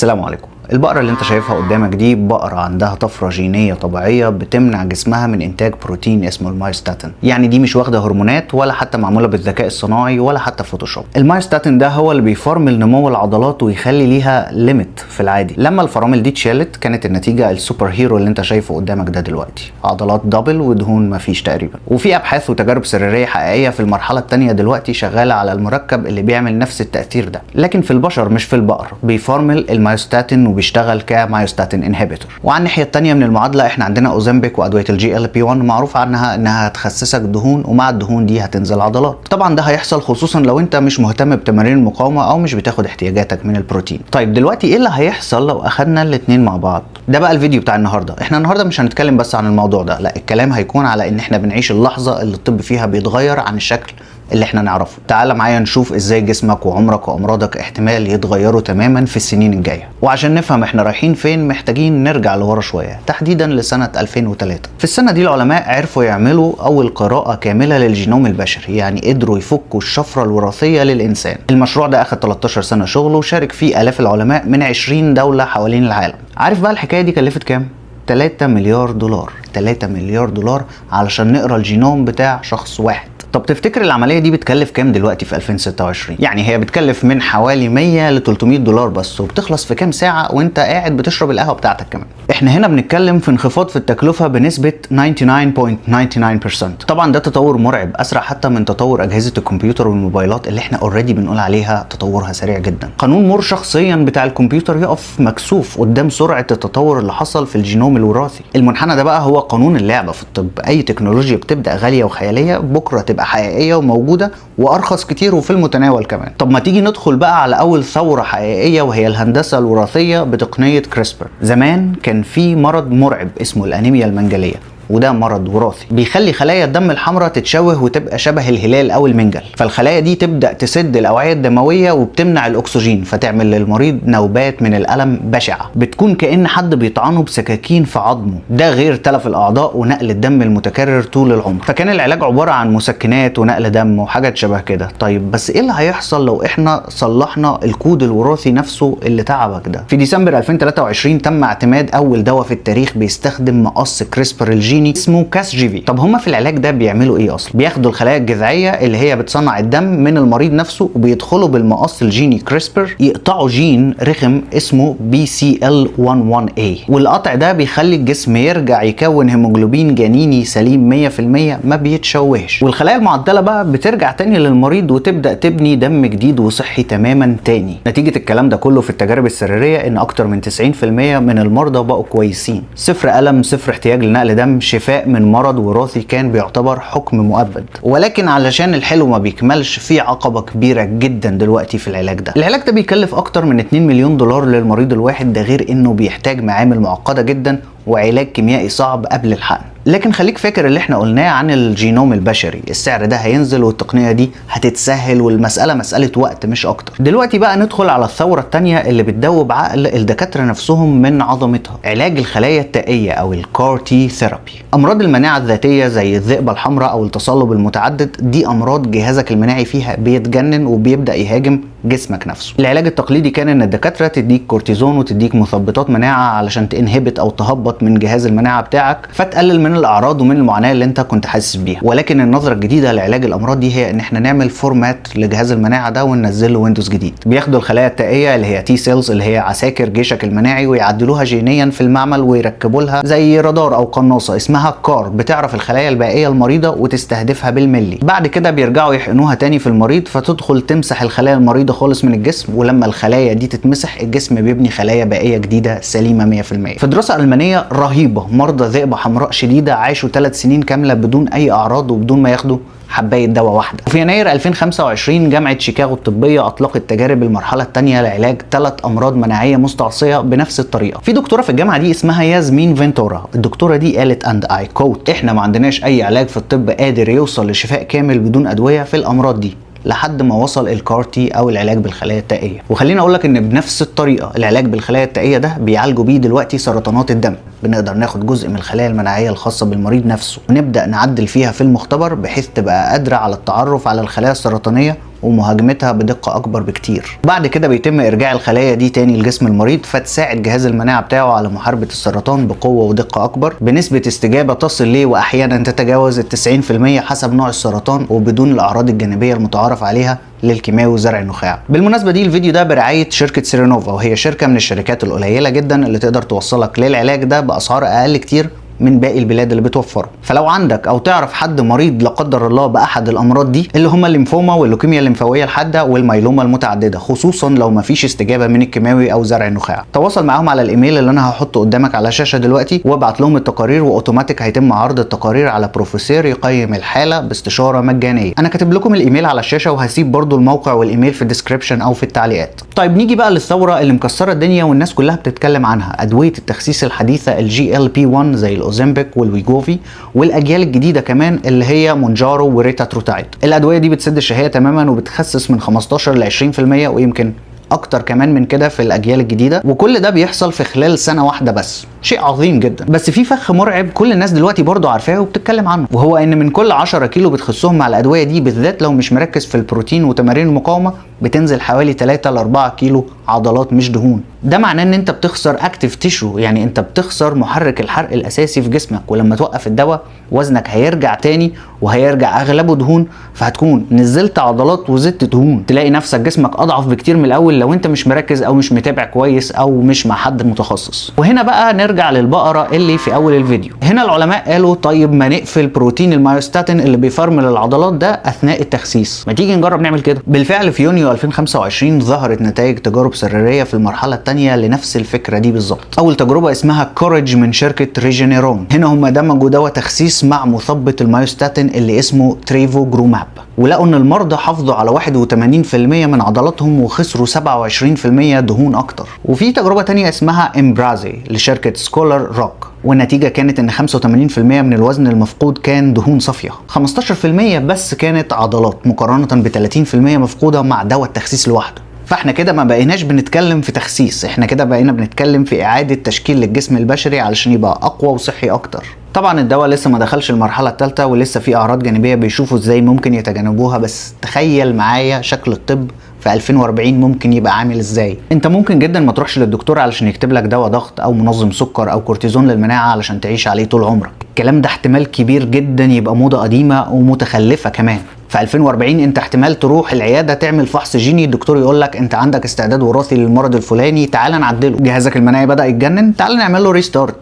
السلام عليكم. البقرة اللي انت شايفها قدامك دي بقرة عندها طفرة جينية طبيعية بتمنع جسمها من انتاج بروتين اسمه المايوستاتين. يعني دي مش واخدة هرمونات ولا حتى معمولة بالذكاء الصناعي ولا حتى فوتوشوب. المايوستاتين ده هو اللي بيفرمل نمو العضلات ويخلي ليها ليميت في العادي. لما الفرامل دي اتشالت كانت النتيجة السوبر هيرو اللي انت شايفه قدامك ده دلوقتي، عضلات دبل ودهون مفيش تقريبا. وفي ابحاث وتجارب سريرية حقيقية في المرحلة الثانية دلوقتي شغالة على المركب اللي بيعمل نفس التأثير ده، لكن في البشر مش في البقر. بيفرمل المايوستاتين وبيشتغل كمايوستاتين انهبيتور. وعلى الناحيه الثانيه من المعادله احنا عندنا اوزمبيك وادويه الجي ال بي 1 معروف عنها انها هتخسسك دهون، ومع الدهون دي هتنزل عضلات. طبعا ده هيحصل خصوصا لو انت مش مهتم بتمارين المقاومه او مش بتاخد احتياجاتك من البروتين. طيب دلوقتي ايه اللي هيحصل لو اخدنا الاثنين مع بعض؟ ده بقى الفيديو بتاع النهارده. احنا النهارده مش هنتكلم بس عن الموضوع ده، لا، الكلام هيكون على ان احنا بنعيش اللحظه اللي الطب فيها بيتغير عن الشكل اللي احنا نعرفه. تعال معايا نشوف ازاي جسمك وعمرك وامراضك احتمال يتغيروا تماما في السنين الجايه. وعشان نفهم احنا رايحين فين محتاجين نرجع لورا شويه، تحديدا لسنه 2003. في السنه دي العلماء عرفوا يعملوا اول قراءه كامله للجينوم البشري، يعني قدروا يفكوا الشفره الوراثيه للانسان. المشروع ده اخد 13 سنه شغل وشارك فيه الاف العلماء من 20 دوله حوالين العالم. عارف بقى الحكايه دي كلفت كام؟ 3 مليار دولار. 3 مليار دولار علشان نقرا الجينوم بتاع شخص واحد. طب تفتكر العمليه دي بتكلف كام دلوقتي في 2026؟ يعني هي بتكلف من حوالي 100 ل 300 دولار بس، وبتخلص في كام ساعه وانت قاعد بتشرب القهوه بتاعتك كمان. احنا هنا بنتكلم في انخفاض في التكلفه بنسبه 99.99%. طبعا ده تطور مرعب، اسرع حتى من تطور اجهزه الكمبيوتر والموبايلات اللي احنا اوريدي بنقول عليها تطورها سريع جدا. قانون مور شخصيا بتاع الكمبيوتر يقف مكسوف قدام سرعه التطور اللي حصل في الجينوم الوراثي. المنحنى ده بقى هو قانون اللعبه في الطب. اي تكنولوجيا بتبدا غاليه وخياليه بكره تبقى حقيقيه وموجوده وارخص كتير وفي المتناول كمان. طب ما تيجي ندخل بقى على اول ثوره حقيقيه، وهي الهندسه الوراثيه بتقنيه كريسبر. زمان كان في مرض مرعب اسمه الانيميا المنجليه، وده مرض وراثي بيخلي خلايا الدم الحمراء تتشوه وتبقى شبه الهلال او المنجل. فالخلايا دي تبدا تسد الاوعيه الدمويه وبتمنع الاكسجين، فتعمل للمريض نوبات من الالم بشعه بتكون كأن حد بيطعنه بسكاكين في عظمه. ده غير تلف الاعضاء ونقل الدم المتكرر طول العمر. فكان العلاج عباره عن مسكنات ونقل دم وحاجات شبه كده. طيب بس ايه اللي هيحصل لو احنا صلحنا الكود الوراثي نفسه اللي تعبك ده؟ في ديسمبر 2023 تم اعتماد اول دواء في التاريخ بيستخدم مقص كريسبر الجيني اسمه كاس-جي-في. طب هما في العلاج ده بيعملوا ايه اصلا؟ بياخدوا الخلايا الجذعيه اللي هي بتصنع الدم من المريض نفسه، وبيدخلوا بالمقص الجيني كريسبر يقطعوا جين رخم اسمه BCL11A، والقطع ده بيخلي الجسم يرجع يكون هيموجلوبين جنيني سليم 100% ما بيتشوهش. والخلايا المعدله بقى بترجع تاني للمريض وتبدا تبني دم جديد وصحي تماما تاني. نتيجه الكلام ده كله في التجارب السريريه ان اكتر من 90% من المرضى بقوا كويسين، صفر الم، صفر احتياج لنقل دم، شفاء من مرض وراثي كان بيعتبر حكم مؤبد. ولكن علشان الحلو ما بيكملش، في عقبه كبيره جدا دلوقتي في العلاج ده. العلاج ده بيكلف اكتر من 2 مليون دولار للمريض الواحد، ده غير انه بيحتاج معامل معقده جدا وعلاج كيميائي صعب قبل الحقن. لكن خليك فاكر اللي احنا قلناه عن الجينوم البشري، السعر ده هينزل والتقنيه دي هتتسهل، والمساله مساله وقت مش اكتر. دلوقتي بقى ندخل على الثوره الثانيه اللي بتدوب عقل الدكاتره نفسهم من عظمتها، علاج الخلايا التائيه او الكار تي ثيرابي. امراض المناعه الذاتيه زي الذئبه الحمراء او التصلب المتعدد، دي امراض جهازك المناعي فيها بيتجنن وبيبدا يهاجم جسمك نفسه. العلاج التقليدي كان ان الدكاتره تديك كورتيزون وتديك مثبطات مناعه علشان تنهبت او تهبط من جهاز المناعه بتاعك، فتقلل من الاعراض ومن المعاناه اللي انت كنت حاسس بيها. ولكن النظره الجديده لعلاج الامراض دي هي ان احنا نعمل فورمات لجهاز المناعه ده وننزل له ويندوز جديد. بياخدوا الخلايا التائيه اللي هي تي سيلز اللي هي عساكر جيشك المناعي ويعدلوها جينيا في المعمل ويركبوا لها زي رادار او قناصه اسمها كار بتعرف الخلايا البائيه المريضه وتستهدفها بالملي. بعد كده بيرجعوا يحقنوها تاني في المريض، فتدخل تمسح الخلايا المريضه خالص من الجسم، ولما الخلايا دي تتمسح الجسم بيبني خلايا بائيه جديده سليمه 100%. في دراسه المانيه رهيبه، مرضى ذئبه حمراء شديده عاشوا 3 سنين كامله بدون اي اعراض وبدون ما ياخدوا حبايه دواء واحده. وفي يناير 2025 جامعه شيكاغو الطبيه اطلقت تجارب المرحله الثانيه لعلاج 3 امراض مناعيه مستعصيه بنفس الطريقه. في دكتوره في الجامعه دي اسمها ياسمين فينتورا. الدكتوره دي قالت اند اي كوت: احنا ما عندناش اي علاج في الطب قادر يوصل لشفاء كامل بدون ادويه في الامراض دي، لحد ما وصل الكارتي او العلاج بالخلايا التائيه. وخليني اقول لك ان بنفس الطريقه العلاج بالخلايا التائيه ده بيعالجوا بيه دلوقتي سرطانات الدم. بنقدر ناخد جزء من الخلايا المناعيه الخاصه بالمريض نفسه ونبدا نعدل فيها في المختبر بحيث تبقى قادره على التعرف على الخلايا السرطانيه ومهاجمتها بدقة أكبر بكتير. بعد كده بيتم إرجاع الخلايا دي تاني لجسم المريض، فتساعد جهاز المناعة بتاعه على محاربة السرطان بقوة ودقة أكبر، بنسبة استجابة تصل ليه وأحيانا تتجاوز 90% حسب نوع السرطان، وبدون الأعراض الجانبية المتعارف عليها للكيماوي زرع النخاع. بالمناسبة دي الفيديو ده برعاية شركة سيرينوفا، وهي شركة من الشركات القليلة جدا اللي تقدر توصلك للعلاج ده بأسعار أقل كتير من باقي البلاد اللي بتوفره. فلو عندك او تعرف حد مريض لا قدر الله باحد الامراض دي اللي هم الليمفوما واللوكيميا الليمفاويه الحاده والميلوما المتعدده، خصوصا لو ما فيش استجابه من الكيماوي او زرع النخاع، تواصل معاهم على الايميل اللي انا هحطه قدامك على الشاشه دلوقتي، وابعت لهم التقارير، واوتوماتيك هيتم عرض التقارير على بروفيسور يقيم الحاله باستشاره مجانيه. انا كاتب لكم الايميل على الشاشه، وهسيب برضو الموقع والايميل في الديسكربشن او في التعليقات. طيب نيجي بقى للثوره اللي مكسره الدنيا والناس كلها بتتكلم عنها، ادويه التخسيس الحديثه الجي ال بي 1 زي الاوزمبيك والويجوفي، والاجيال الجديده كمان اللي هي مونجارو وريتاتروتايد. الادويه دي بتسد الشهيه تماما وبتخسس من 15 ل 20% ويمكن اكتر كمان من كده في الاجيال الجديده، وكل ده بيحصل في خلال سنه واحده بس. شيء عظيم جدا. بس في فخ مرعب كل الناس دلوقتي برضو عارفاه وبتتكلم عنه، وهو ان من كل 10 كيلو بتخسهم مع الادويه دي، بالذات لو مش مركز في البروتين وتمارين المقاومه، بتنزل حوالي 3 ل 4 كيلو عضلات مش دهون. ده معناه ان انت بتخسر اكتيف تيشو، يعني انت بتخسر محرك الحرق الاساسي في جسمك، ولما توقف الدواء وزنك هيرجع تاني وهيرجع اغلبه دهون، فهتكون نزلت عضلات وزدت دهون. تلاقي نفسك جسمك اضعف بكتير من الاول لو انت مش مركز او مش متابع كويس او مش مع حد متخصص. وهنا بقى نرجع للبقره اللي في اول الفيديو. هنا العلماء قالوا طيب ما نقفل بروتين المايوستاتين اللي بيفرمل العضلات ده اثناء التخسيس، ما تيجي نجرب نعمل كده. بالفعل في يونيو 2025 ظهرت نتائج تجارب سريريه في المرحله الثانيه لنفس الفكره دي بالظبط. اول تجربه اسمها كوريج من شركه ريجينيرون. هنا هم دمجوا دواء تخسيس مع مثبط المايوستاتين اللي اسمه تريفو جروماب، ولقوا ان المرضى حافظوا على 81% من عضلاتهم وخسروا 27% دهون اكتر. وفي تجربه ثانيه اسمها امبرازي لشركه سكولر روك، والنتيجه كانت ان 85% من الوزن المفقود كان دهون صافيه، 15% بس كانت عضلات، مقارنه ب 30% مفقوده مع دواء التخسيس لوحده. فاحنا كده ما بقيناش بنتكلم في تخسيس، احنا كده بقينا بنتكلم في اعاده تشكيل للجسم البشري علشان يبقى اقوى وصحي اكتر. طبعا الدواء لسه ما دخلش المرحله الثالثه، ولسه في اعراض جانبيه بيشوفوا ازاي ممكن يتجنبوها، بس تخيل معايا شكل الطب في 2040 ممكن يبقى عامل ازاي. انت ممكن جدا ما تروحش للدكتور علشان يكتب لك دواء ضغط او منظم سكر او كورتيزون للمناعه علشان تعيش عليه طول عمرك. الكلام ده احتمال كبير جدا يبقى موضه قديمه ومتخلفه كمان. في 2040 انت احتمال تروح العياده تعمل فحص جيني، الدكتور يقول لك انت عندك استعداد وراثي للمرض الفلاني، تعال نعدله. جهازك المناعي بدا يتجنن، تعال نعمل له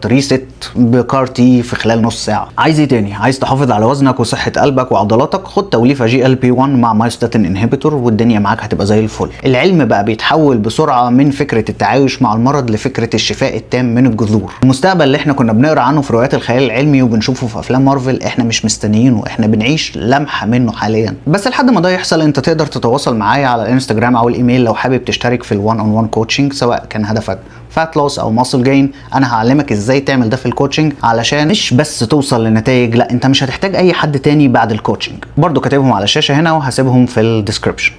ريست بكارتي في خلال نص ساعه. عايز ايه تاني؟ عايز تحافظ على وزنك وصحه قلبك وعضلاتك؟ خد توليفه جي ال بي 1 مع مايوستاتين انهبيتور والدنيا معاك هتبقى زي الفل. العلم بقى بيتحول بسرعه من فكره التعايش مع المرض لفكره الشفاء التام من الجذور. المستقبل اللي احنا كنا بنقرا عنه في روايات الخيال العلمي وبنشوفه في افلام مارفل احنا مش مستنيينه، احنا بنعيش لمحه منه حاليا. بس لحد ما ده يحصل انت تقدر تتواصل معايا على الانستجرام او الايميل لو حابب تشترك في الوان اون وان كوتشنج، سواء كان هدفك فات لوس او ماسل جين. انا هعلمك ازاي تعمل ده في الكوتشنج علشان مش بس توصل لنتائج، لا انت مش هتحتاج اي حد تاني بعد الكوتشنج. برضو كاتبهم على الشاشه هنا وهسيبهم في الديسكربشن.